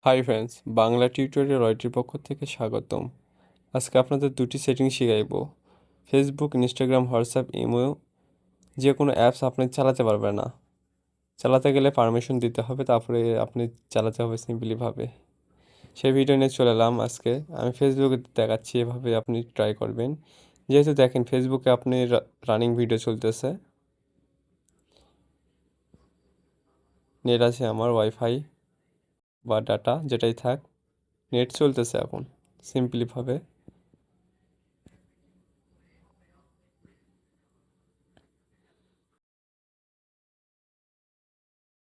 High friends, Bangla tutorial রয়টির পক্ষ থেকে স্বাগতম। আজকে আপনাদের দুটি সেটিং শিখাইব। ফেসবুক, ইনস্টাগ্রাম, হোয়াটসঅ্যাপ, ইমো যে কোনো অ্যাপস আপনি চালাতে পারবেন না। চালাতে গেলে পারমিশন দিতে হবে, তারপরে আপনি চালাতে হবে সিম্পলিভাবে। সেই ভিডিও নিয়ে চলে এলাম আজকে। আমি ফেসবুকে দেখাচ্ছি, এভাবে আপনি ট্রাই করবেন। যেহেতু দেখেন ফেসবুকে আপনি রানিং ভিডিও চলতেছে, নেট আছে আমার, ওয়াইফাই বা ডাটা যেটাই থাক, নেট চলতেছে এখন সিম্পলিভাবে।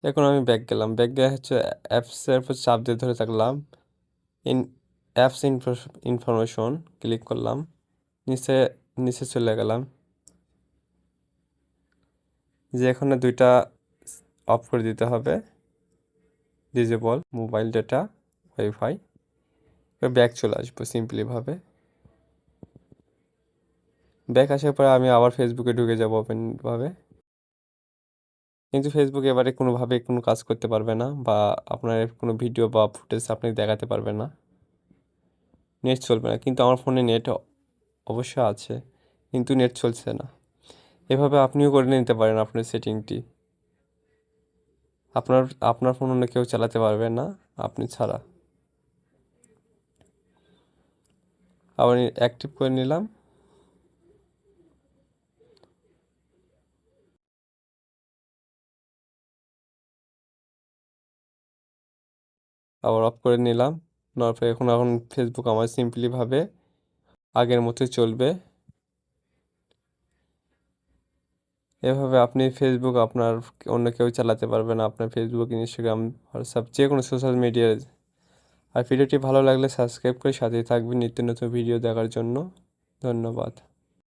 এখন আমি ব্যাক গেলাম, ব্যাক গিয়ে হচ্ছে অ্যাপসের উপর চাপ দিয়ে ধরে থাকলাম, ইন অ্যাপস ইনফরমেশন ক্লিক করলাম, নিচে নিচে চলে গেলাম। যে এখানে দুইটা অফ করে দিতে হবে, disable mobile data, wifi. Back চলে আসবো সিম্পলিভাবে। ব্যাক আসার পরে আমি আবার ফেসবুকে ঢুকে যাবো ওপেনভাবে। কিন্তু ফেসবুক এবারে কোনোভাবে কোনো কাজ করতে পারবে না, বা আপনার কোনো ভিডিও বা ফুটেজ আপনি দেখাতে পারবে না, নেট চলবে না। কিন্তু আমার ফোনে নেট অবশ্য আছে, কিন্তু নেট চলছে না। এভাবে আপনিও করে নিতে পারেন আপনার সেটিংটি। আপনার আপনার ফোন অন্য কেউ চালাতে পারবে না আপনি ছাড়া। আবার অ্যাক্টিভ করে নিলাম, আবার অফ করে নিলাম। নেওয়ার পরে এখন ফেসবুক আমার সিম্পলিভাবে আগের মতোই চলবে। এভাবে আপনি ফেসবুক আপনার অন্য কেউ চালাতে পারবে না, আপনার ফেসবুক, ইনস্টাগ্রাম, হোয়াটসঅ্যাপ যে কোনো সোশ্যাল মিডিয়ায়। আর ভিডিওটি ভালো লাগলে সাবস্ক্রাইব করে সাথেই থাকবেন নিত্য নতুন ভিডিও দেখার জন্য। ধন্যবাদ।